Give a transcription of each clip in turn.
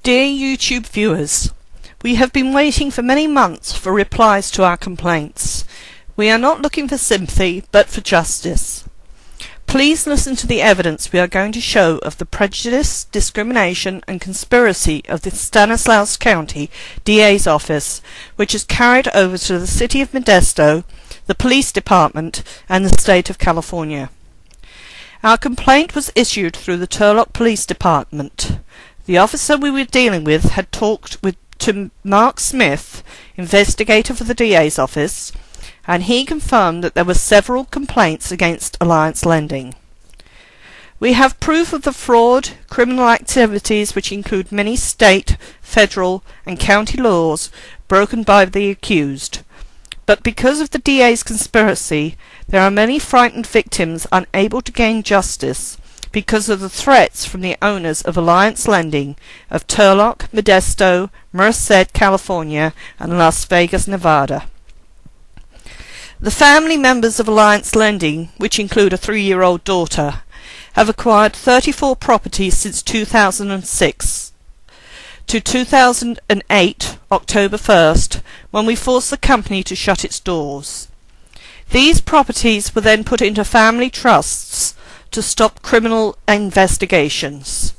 Dear YouTube viewers, we have been waiting for many months for replies to our complaints. We are not looking for sympathy, but for justice. Please listen to the evidence we are going to show of the prejudice, discrimination and conspiracy of the Stanislaus County DA's office, which is carried over to the city of Modesto, the police department and the state of California. Our complaint was issued through the Turlock Police Department. The officer we were dealing with had talked to Mark Smith, investigator for the DA's office, and he confirmed that there were several complaints against Alliance Lending. We have proof of the fraud, criminal activities which include many state, federal and county laws broken by the accused. But because of the DA's conspiracy, there are many frightened victims unable to gain justice because of the threats from the owners of Alliance Lending of Turlock, Modesto, Merced, California and Las Vegas, Nevada. The family members of Alliance Lending, which include a 3-year-old daughter, have acquired 34 properties since 2006 to 2008, October 1st, when we forced the company to shut its doors. These properties were then put into family trusts to stop criminal investigations.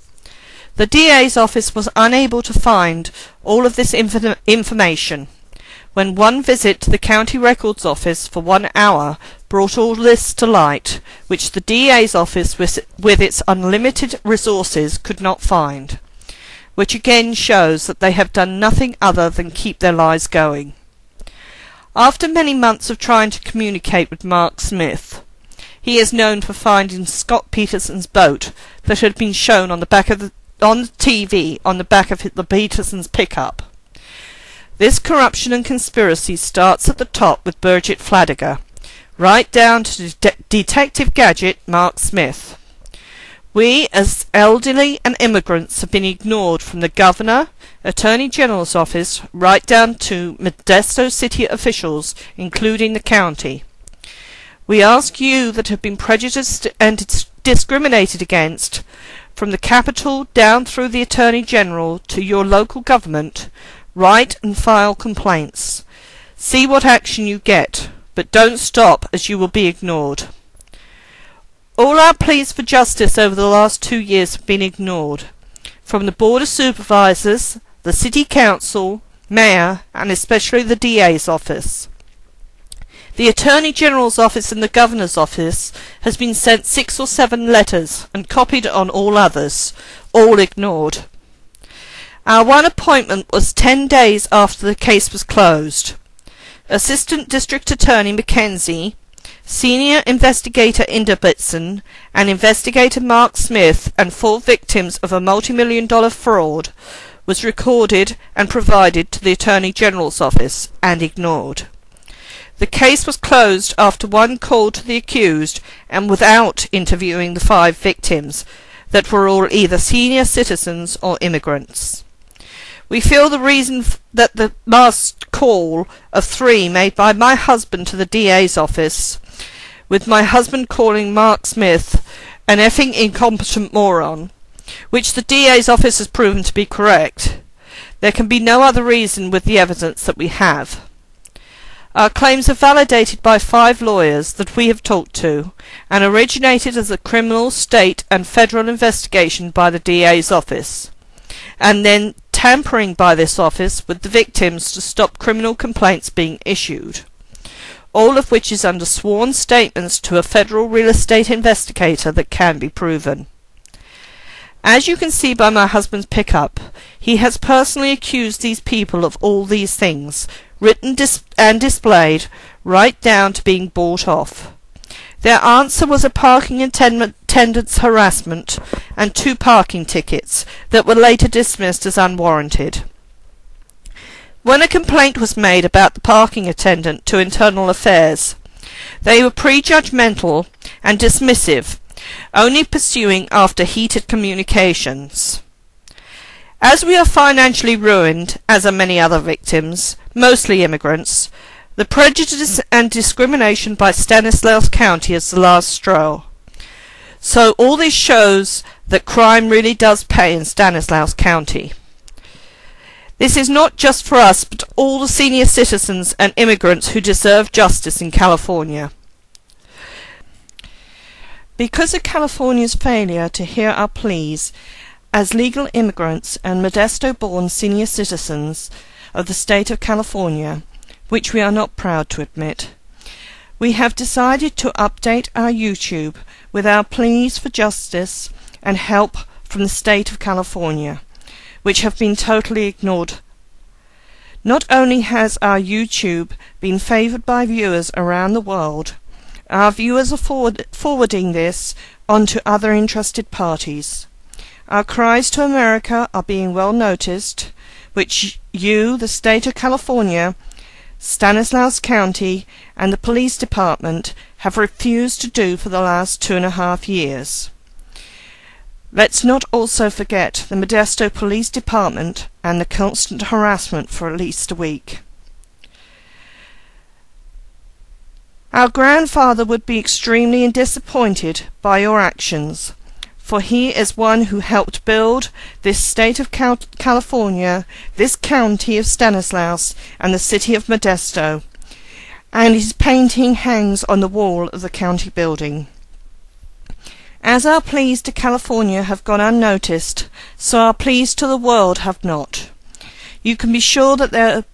The DA's office was unable to find all of this information. When one visit to the county records office for 1 hour brought all this to light, which the DA's office with its unlimited resources could not find, which again shows that they have done nothing other than keep their lies going. After many months of trying to communicate with Mark Smith, he is known for finding Scott Peterson's boat that had been shown on the TV on the back of the Peterson's pickup. This corruption and conspiracy starts at the top with Bridget Fladiger, right down to Detective Gadget Mark Smith. We, as elderly and immigrants, have been ignored from the Governor, Attorney General's office, right down to Modesto city officials, including the county. We ask you that have been prejudiced and discriminated against, from the Capitol down through the Attorney General to your local government, write and file complaints. See what action you get, but don't stop, as you will be ignored. All our pleas for justice over the last 2 years have been ignored, from the Board of Supervisors, the City Council, Mayor, and especially the DA's office. The Attorney General's office and the Governor's office has been sent 6 or 7 letters and copied on all others, all ignored. Our one appointment was 10 days after the case was closed. Assistant District Attorney Mackenzie, Senior Investigator Inda Bitson, and Investigator Mark Smith and 4 victims of a multi-million-dollar fraud was recorded and provided to the Attorney General's office and ignored. The case was closed after one call to the accused and without interviewing the 5 victims that were all either senior citizens or immigrants. We feel the reason that the last call of 3 made by my husband to the DA's office, with my husband calling Mark Smith an effing incompetent moron, which the DA's office has proven to be correct. There can be no other reason with the evidence that we have. Our claims are validated by 5 lawyers that we have talked to, and originated as a criminal, state and federal investigation by the DA's office, and then tampering by this office with the victims to stop criminal complaints being issued, all of which is under sworn statements to a federal real estate investigator that can be proven. As you can see by my husband's pickup, he has personally accused these people of all these things, written and displayed, right down to being bought off. Their answer was a parking attendant's harassment and 2 parking tickets that were later dismissed as unwarranted. When a complaint was made about the parking attendant to Internal Affairs, they were prejudgmental and dismissive, only pursuing after heated communications. As we are financially ruined, as are many other victims, mostly immigrants, the prejudice and discrimination by Stanislaus County is the last straw. So all this shows that crime really does pay in Stanislaus County. This is not just for us, but all the senior citizens and immigrants who deserve justice in California. Because of California's failure to hear our pleas as legal immigrants and Modesto-born senior citizens of the state of California, which we are not proud to admit, we have decided to update our YouTube with our pleas for justice and help from the state of California, which have been totally ignored. Not only has our YouTube been favoured by viewers around the world, our viewers are forwarding this on to other interested parties. Our cries to America are being well noticed, which you, the state of California, Stanislaus County, and the police department have refused to do for the last 2.5 years. Let's not also forget the Modesto Police Department and the constant harassment for at least a week. Our grandfather would be extremely disappointed by your actions, for he is one who helped build this state of California, this county of Stanislaus, and the city of Modesto, and his painting hangs on the wall of the county building. As our pleas to California have gone unnoticed, so our pleas to the world have not. You can be sure that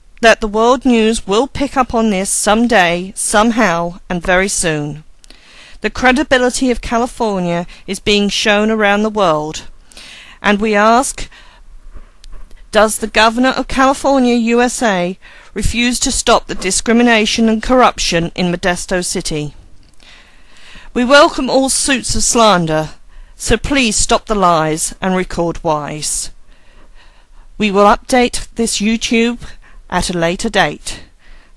the world news will pick up on this some day, somehow, and very soon. The credibility of California is being shown around the world, and we ask, does the Governor of California, USA, refuse to stop the discrimination and corruption in Modesto City? We welcome all suits of slander, so please stop the lies and record wise. We will update this YouTube at a later date.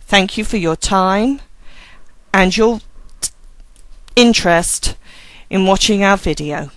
Thank you for your time and your interest in watching our video.